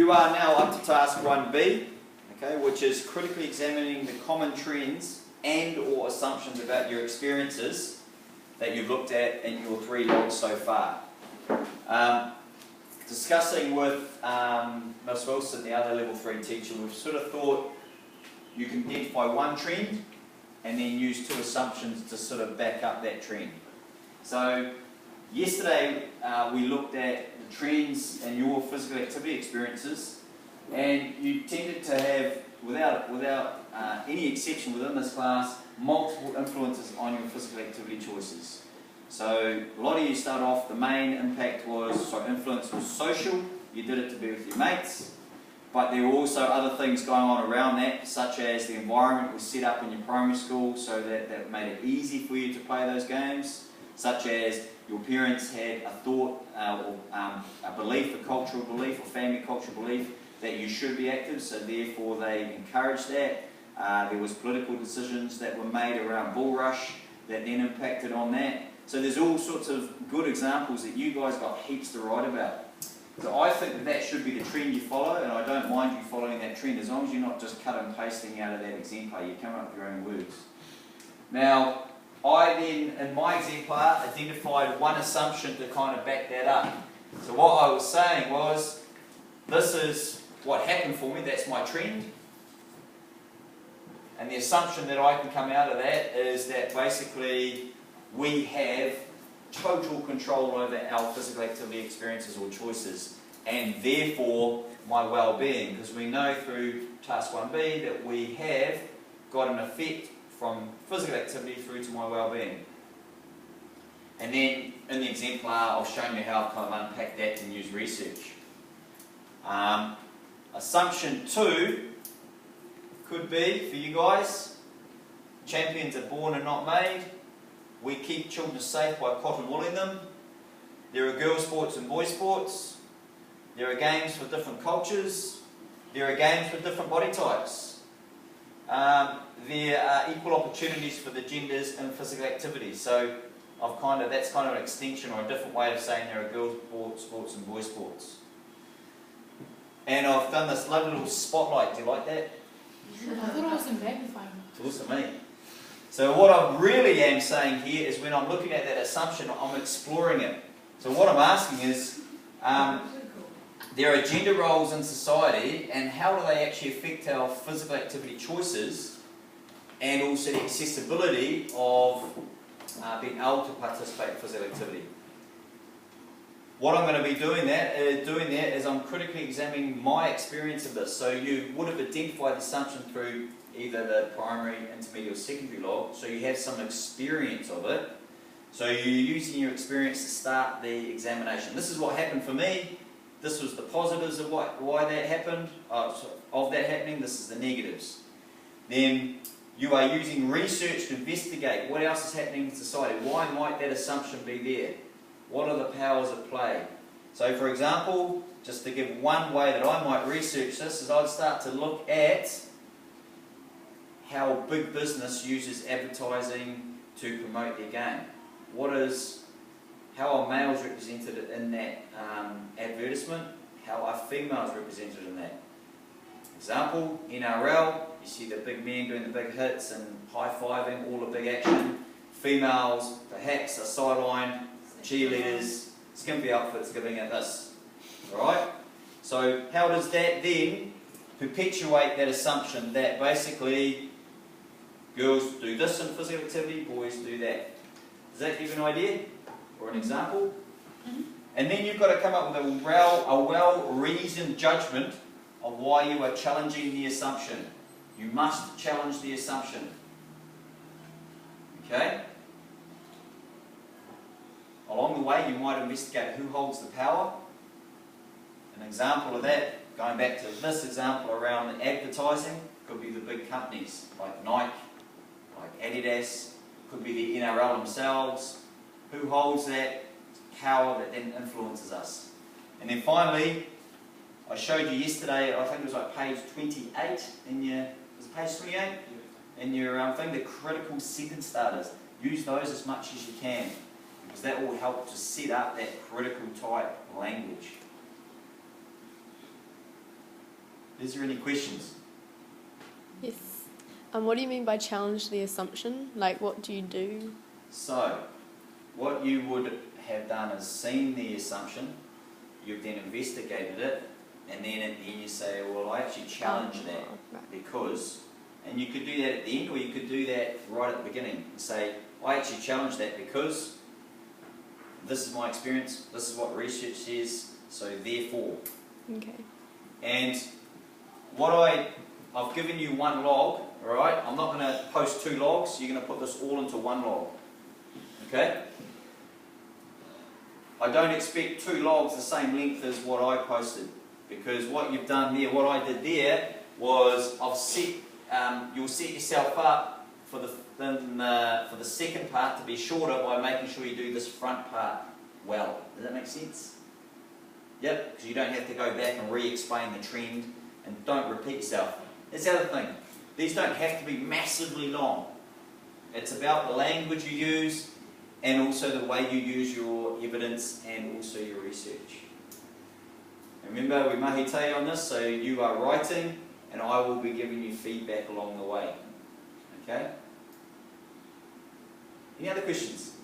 You are now up to task 1B, okay, which is critically examining the common trends and or assumptions about your experiences that you've looked at in your 3 logs so far. Discussing with Ms. Wilson, the other level 3 teacher, we've sort of thought you can identify one trend and then use 2 assumptions to sort of back up that trend. So yesterday we looked at the trends in your physical activity experiences, and you tended to have, without any exception within this class, multiple influences on your physical activity choices. So a lot of you start off, the main influence was social. You did it to be with your mates, but there were also other things going on around that, such as the environment was set up in your primary school so that made it easy for you to play those games, such as your parents had a thought, a belief, a cultural belief or family cultural belief that you should be active, so therefore they encouraged that. There was political decisions that were made around bull rush that then impacted on that. So there's all sorts of good examples that you guys got heaps to write about. So I think that should be the trend you follow, and I don't mind you following that trend as long as you're not just cut and pasting out of that exemplar, you're coming up with your own words. Now, I then, in my exemplar, identified one assumption to kind of back that up. So what I was saying was, this is what happened for me, that's my trend. And the assumption that I can come out of that is that basically we have total control over our physical activity experiences or choices, and therefore my well-being, because we know through task 1B that we have got an effect from physical activity through to my well-being. And then in the exemplar I've shown you how I've kind of unpacked that and used research. Assumption 2 could be, for you guys, champions are born and not made. We keep children safe by cotton wooling them. There are girls' sports and boys' sports. There are games for different cultures. There are games for different body types. There are equal opportunities for the genders in physical activity. So that's kind of an extension or a different way of saying there are girls' sports and boys' sports. And I've done this lovely little spotlight. Do you like that? I thought it was in magnifying. It's also me. So what I really am saying here is when I'm looking at that assumption, I'm exploring it. So what I'm asking is, there are gender roles in society, and how do they actually affect our physical activity choices, and also the accessibility of being able to participate in physical activity. What I'm going to be doing that is I'm critically examining my experience of this. So you would have identified the assumption through either the primary, intermediate or secondary log, so you have some experience of it. So you're using your experience to start the examination. This is what happened for me. This was the positives of why that happened, of that happening. This is the negatives. Then you are using research to investigate what else is happening in society. Why might that assumption be there? What are the powers at play? So for example, just to give one way that I might research this, is I'd start to look at how big business uses advertising to promote their game. How are males represented in that advertisement? How are females represented in that? Example, NRL, you see the big men doing the big hits and high-fiving, all the big action. Females, perhaps, are sidelined, cheerleaders, skimpy outfits giving it this. Alright? So how does that then perpetuate that assumption that basically girls do this in physical activity, boys do that? Does that give you an idea? Or an example? Mm-hmm. And then you've got to come up with a well-reasoned judgment of why you are challenging the assumption. You must challenge the assumption. Okay? Along the way, you might investigate who holds the power. An example of that, going back to this example around advertising, could be the big companies like Nike, like Adidas, could be the NRL themselves. Who holds that power that then influences us? And then finally, I showed you yesterday, I think it was like page 28 in your, was it page 28? In your thing, the critical sentence starters. Use those as much as you can, because that will help to set up that critical type language. Is there any questions? Yes. What do you mean by challenge the assumption? Like, what do you do? So, what you would have done is seen the assumption, you've then investigated it, and then at the end you say, well, I actually challenge that Right. because, and you could do that at the end, or you could do that right at the beginning and say, I actually challenge that because this is my experience, this is what research says, so therefore. Okay. And what I've given you one log, alright? I'm not going to post 2 logs, you're going to put this all into one log. Okay? I don't expect 2 logs the same length as what I posted, because what you've done there, what I did there was I've set, you'll set yourself up for the second part to be shorter by making sure you do this front part well. Does that make sense? Yep, because you don't have to go back and re-explain the trend, and don't repeat yourself. That's the other thing. These don't have to be massively long. It's about the language you use and also the way you use your evidence and also your research. Remember, we mahi te on this, so you are writing and I will be giving you feedback along the way. Okay? Any other questions?